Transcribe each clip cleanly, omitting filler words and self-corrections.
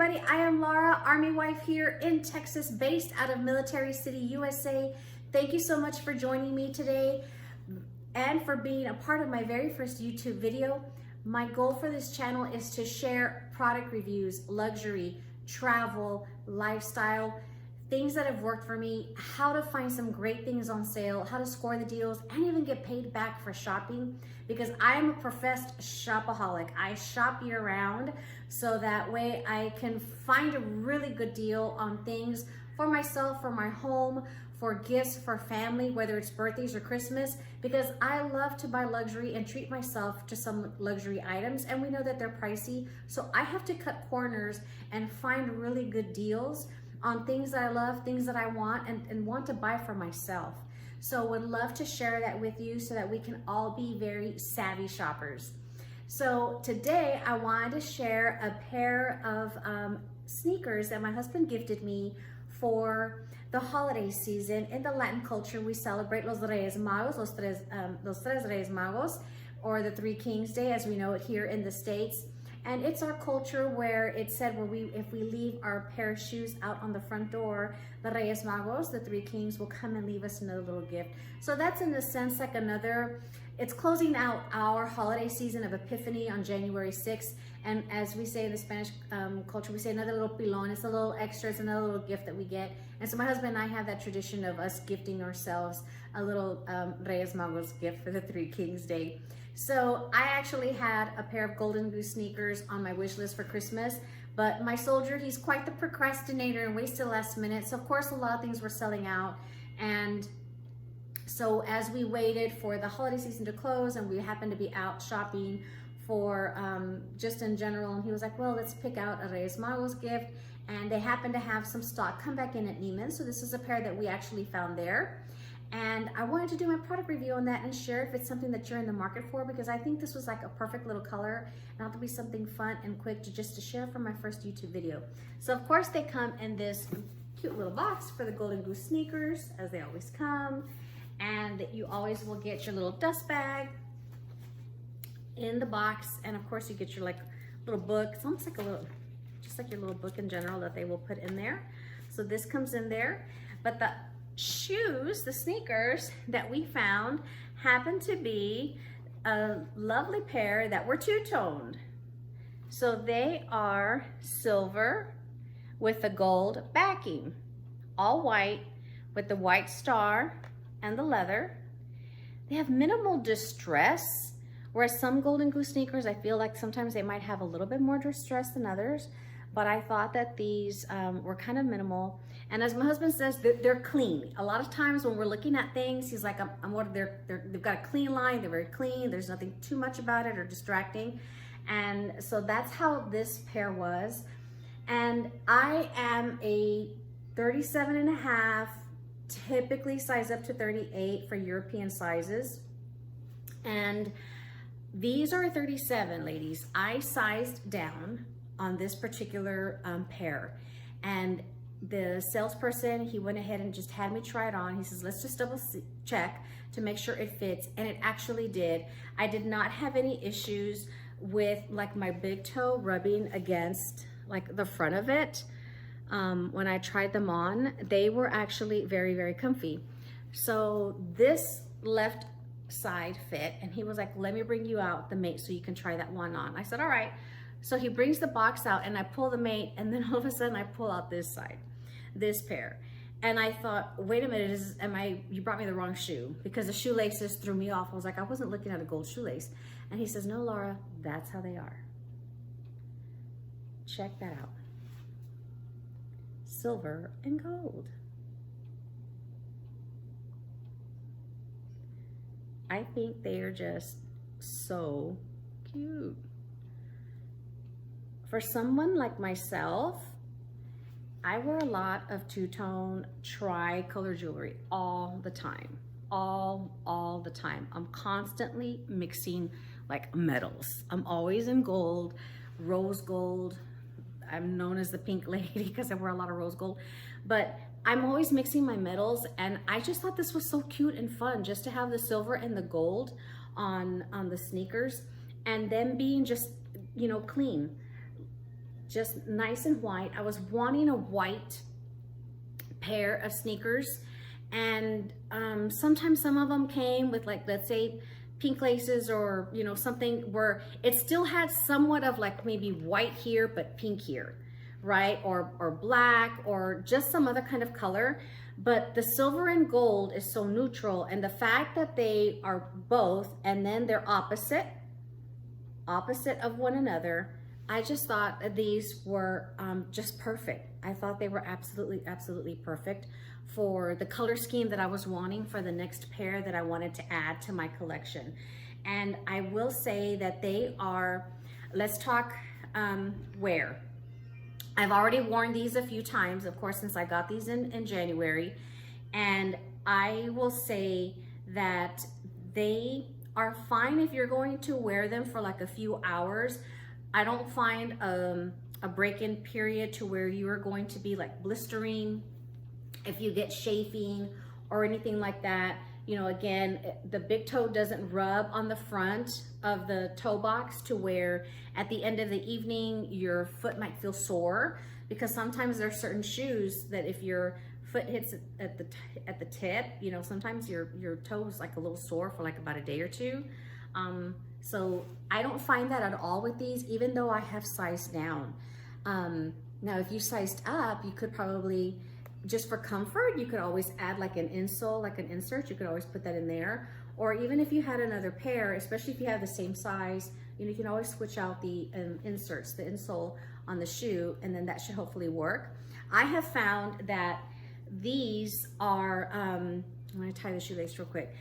everybody, I am Laura, Army wife here in Texas, based out of Military City, USA. Thank you so much for joining me today and for being a part of my very first YouTube video. My goal for this channel is to share product reviews, luxury, travel, lifestyle, things that have worked for me, how to find some great things on sale, how to score the deals, and even get paid back for shopping, because I'm a professed shopaholic. I shop year round, so that way I can find a really good deal on things for myself, for my home, for gifts, for family, whether it's birthdays or Christmas, because I love to buy luxury and treat myself to some luxury items, and we know that they're pricey, so I have to cut corners and find really good deals on things that I love, things that I want, and want to buy for myself. So would love to share that with you so that we can all be very savvy shoppers. So today I wanted to share a pair of sneakers that my husband gifted me for the holiday season. In the Latin culture, we celebrate Los Reyes Magos, Los Tres Reyes Magos, or the Three Kings Day as we know it here in the States. And it's our culture where it said if we leave our pair of shoes out on the front door, the Reyes Magos, the Three Kings, will come and leave us another little gift. So that's in a sense like it's closing out our holiday season of Epiphany on January 6th. And as we say in the Spanish culture, we say another little pilon. It's a little extra, it's another little gift that we get. And so my husband and I have that tradition of us gifting ourselves a little Reyes Magos gift for the Three Kings Day. So I actually had a pair of Golden Goose sneakers on my wish list for Christmas, but my soldier, he's quite the procrastinator and waits till last minute. So of course a lot of things were selling out. And so as we waited for the holiday season to close and we happened to be out shopping for just in general, and he was like, well, let's pick out a Reyes Magos gift. And they happened to have some stock come back in at Neiman. So this is a pair that we actually found there. And I wanted to do my product review on that and share if it's something that you're in the market for, because I think this was like a perfect little color, and it'll be something fun and quick to share for my first YouTube video. So of course they come in this cute little box for the Golden Goose sneakers, as they always come. And you always will get your little dust bag in the box. And of course you get your like little book. It's almost like just like your little book in general that they will put in there. So this comes in there, but the shoes, the sneakers that we found happened to be a lovely pair that were two-toned. So they are silver with the gold backing, all white with the white star and the leather. They have minimal distress, whereas some Golden Goose sneakers, I feel like sometimes they might have a little bit more distress than others, but I thought that these were kind of minimal. And as my husband says, they're clean. A lot of times when we're looking at things, he's like, they've got a clean line, they're very clean, there's nothing too much about it or distracting. And so that's how this pair was. And I am a 37.5, typically size up to 38 for European sizes. And these are 37, ladies. I sized down on this particular pair. And the salesperson, he went ahead and just had me try it on. He says, let's just double check to make sure it fits. And it actually did. I did not have any issues with like my big toe rubbing against like the front of it. When I tried them on, they were actually very, very comfy. So this left side fit, and he was like, let me bring you out the mate so you can try that one on. I said, all right. So he brings the box out and I pull the mate, and then all of a sudden I pull out this side, this pair. And I thought, wait a minute, you brought me the wrong shoe, because the shoelaces threw me off. I was like, I wasn't looking at a gold shoelace. And he says, no, Laura, that's how they are. Check that out. Silver and gold. I think they are just so cute. For someone like myself, I wear a lot of two-tone tri-color jewelry all the time, all the time. I'm constantly mixing like metals. I'm always in gold, rose gold. I'm known as the pink lady because I wear a lot of rose gold, but I'm always mixing my metals, and I just thought this was so cute and fun just to have the silver and the gold on the sneakers, and them being just, you know, clean. just nice and white. I was wanting a white pair of sneakers, and sometimes some of them came with, like, let's say pink laces, or you know, something where it still had somewhat of like maybe white here but pink here, right? Or black, or just some other kind of color. But the silver and gold is so neutral, and the fact that they are both and then they're opposite of one another, I just thought that these were just perfect. I thought they were absolutely perfect for the color scheme that I was wanting for the next pair that I wanted to add to my collection. And I will say that they are, let's talk wear. I've already worn these a few times, of course, since I got these in January. And I will say that they are fine if you're going to wear them for like a few hours. I don't find a break-in period to where you are going to be like blistering if you get chafing or anything like that. You know, again, the big toe doesn't rub on the front of the toe box to where at the end of the evening your foot might feel sore, because sometimes there are certain shoes that if your foot hits at the tip, you know, sometimes your toe is like a little sore for like about a day or two. So I don't find that at all with these, even though I have sized down. Now, if you sized up, you could probably, just for comfort, you could always add like an insole, like an insert. You could always put that in there. Or even if you had another pair, especially if you have the same size, you know, you can always switch out the inserts, the insole on the shoe, and then that should hopefully work. I have found that these are, I'm gonna tie the shoelace real quick.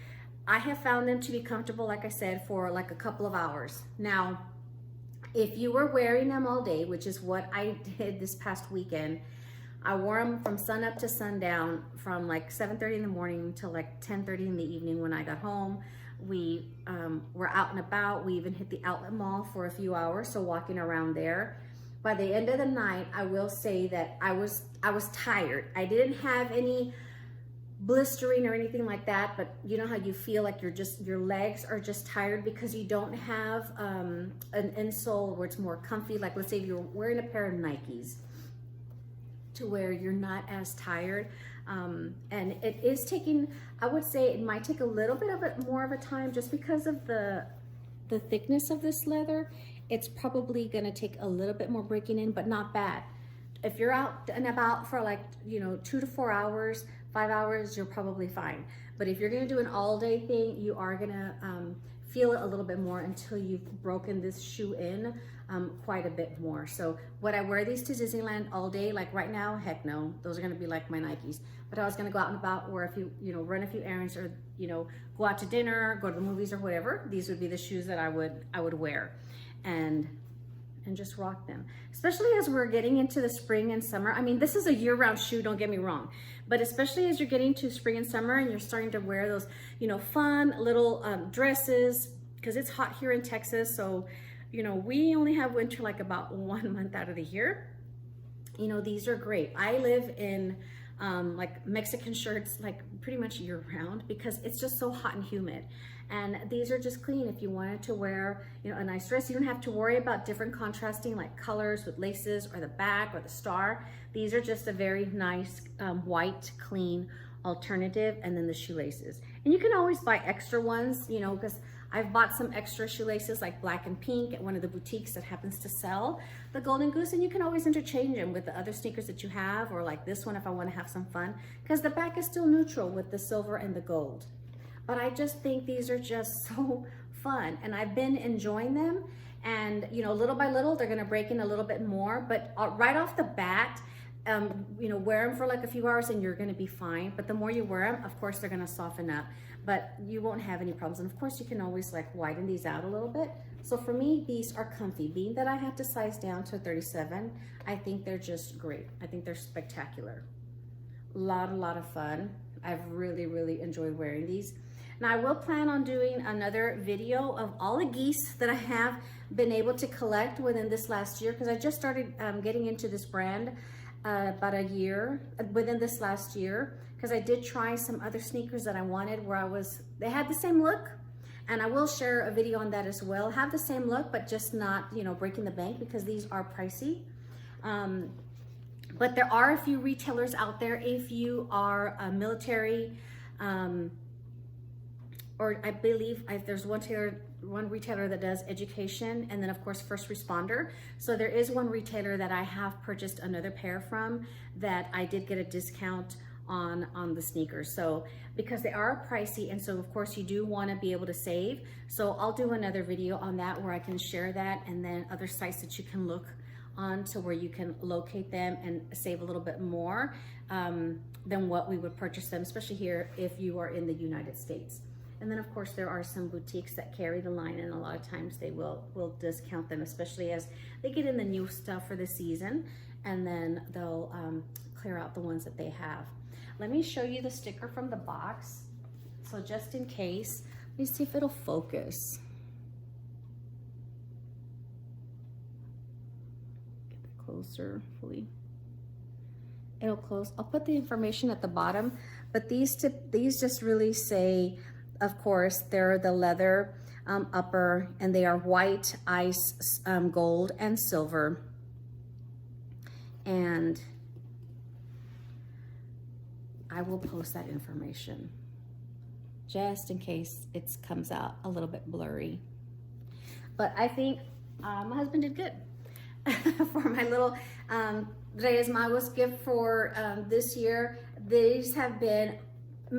I have found them to be comfortable, like I said, for like a couple of hours. Now, if you were wearing them all day, which is what I did this past weekend, I wore them from sun up to sundown, from like 7:30 in the morning till like 10:30 in the evening when I got home. We were out and about. We even hit the outlet mall for a few hours, so walking around there. By the end of the night, I will say that I was tired. I didn't have any blistering or anything like that, but you know how you feel like your legs are just tired because you don't have an insole where it's more comfy. Like, let's say if you're wearing a pair of Nikes, to where you're not as tired. And it is taking, I would say it might take a little bit of more of a time, just because of the thickness of this leather. It's probably gonna take a little bit more breaking in, but not bad. If you're out and about for like, you know, 2 to 4 hours, 5 hours, you're probably fine. But if you're gonna do an all day thing, you are gonna feel it a little bit more until you've broken this shoe in quite a bit more. So would I wear these to Disneyland all day? Like right now, heck no. Those are gonna be like my Nikes. But I was gonna go out and about, or if you know, run a few errands, or you know, go out to dinner, go to the movies or whatever, these would be the shoes that I would wear and just rock them. Especially as we're getting into the spring and summer. I mean, this is a year-round shoe, don't get me wrong. But especially as you're getting to spring and summer and you're starting to wear those, you know, fun little dresses, because it's hot here in Texas. So, you know, we only have winter like about 1 month out of the year. You know, these are great. I live in like Mexican shirts like pretty much year round, because it's just so hot and humid. And these are just clean if you wanted to wear, you know, a nice dress. You don't have to worry about different contrasting like colors with laces or the back or the star. These are just a very nice white, clean alternative. And then the shoelaces. And you can always buy extra ones, you know, because I've bought some extra shoelaces like black and pink at one of the boutiques that happens to sell the Golden Goose, and you can always interchange them with the other sneakers that you have, or like this one if I want to have some fun, because the back is still neutral with the silver and the gold. But I just think these are just so fun, and I've been enjoying them. And you know, little by little, they're gonna break in a little bit more, but right off the bat, you know, wear them for like a few hours and you're gonna be fine. But the more you wear them, of course, they're gonna soften up, but you won't have any problems. And of course, you can always like widen these out a little bit. So for me, these are comfy. Being that I have to size down to 37, I think they're just great. I think they're spectacular. A lot of fun. I've really enjoyed wearing these. Now, I will plan on doing another video of all the geese that I have been able to collect within this last year, because I just started getting into this brand about a year, within this last year, because I did try some other sneakers that I wanted where they had the same look, and I will share a video on that as well. Have the same look, but just not, you know, breaking the bank, because these are pricey. But there are a few retailers out there if you are a military, or I believe there's one retailer that does education, and then of course first responder. So there is one retailer that I have purchased another pair from that I did get a discount on the sneakers. So because they are pricey, and so of course you do want to be able to save. So I'll do another video on that where I can share that, and then other sites that you can look on to where you can locate them and save a little bit more than what we would purchase them, especially here if you are in the United States. And then of course there are some boutiques that carry the line, and a lot of times they will discount them, especially as they get in the new stuff for the season, and then they'll clear out the ones that they have. Let me show you the sticker from the box. So just in case, let me see if it'll focus. Get it closer, hopefully. It'll close. I'll put the information at the bottom, but these just really say, of course, they're the leather upper, and they are white, ice, gold, and silver. And I will post that information just in case it comes out a little bit blurry. But I think my husband did good for my little Reyes Magos gift for this year. These have been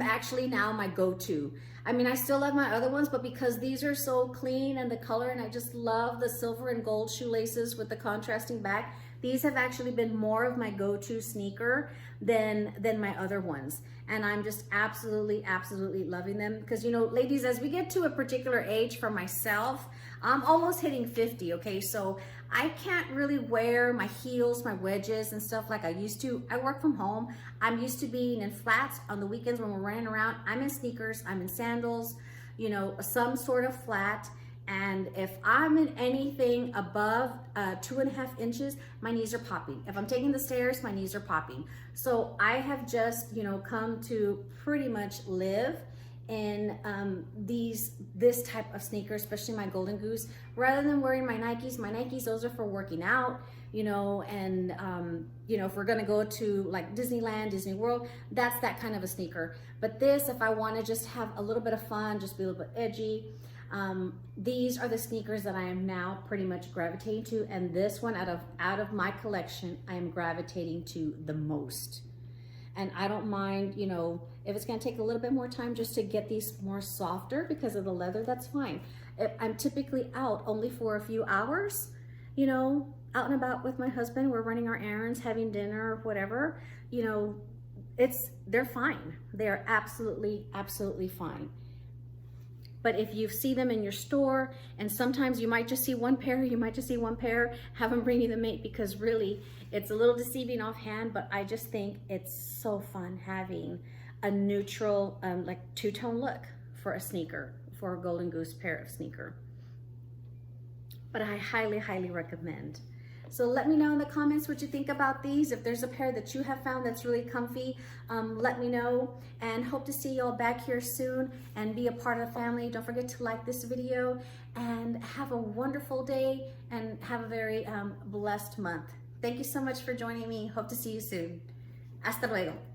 actually now my go-to. I mean, I still love my other ones, but because these are so clean and the color, and I just love the silver and gold shoelaces with the contrasting back, these have actually been more of my go-to sneaker than my other ones. And I'm just absolutely loving them. Because, you know, ladies, as we get to a particular age, for myself, I'm almost hitting 50, okay? So I can't really wear my heels, my wedges and stuff like I used to. I work from home. I'm used to being in flats on the weekends when we're running around. I'm in sneakers, I'm in sandals, you know, some sort of flat. And if I'm in anything above 2.5 inches, my knees are popping. If I'm taking the stairs, my knees are popping. So I have just, you know, come to pretty much live in this type of sneaker, especially my Golden Goose, rather than wearing my Nikes, those are for working out, you know, and you know, if we're gonna go to like Disneyland, Disney World, that's that kind of a sneaker. But this, if I wanna just have a little bit of fun, just be a little bit edgy, these are the sneakers that I am now pretty much gravitating to, and this one out of my collection, I am gravitating to the most. And I don't mind, you know, if it's gonna take a little bit more time just to get these more softer because of the leather, that's fine. If I'm typically out only for a few hours, you know, out and about with my husband, we're running our errands, having dinner, whatever, you know, they're fine. They're absolutely fine. But if you see them in your store, and sometimes you might just see one pair, have them bring you the mate, because really it's a little deceiving offhand, but I just think it's so fun having a neutral, like two-tone look for a sneaker, for a Golden Goose pair of sneaker. But I highly recommend. So let me know in the comments what you think about these. If there's a pair that you have found that's really comfy, let me know, and hope to see you all back here soon and be a part of the family. Don't forget to like this video, and have a wonderful day, and have a very blessed month. Thank you so much for joining me. Hope to see you soon. Hasta luego.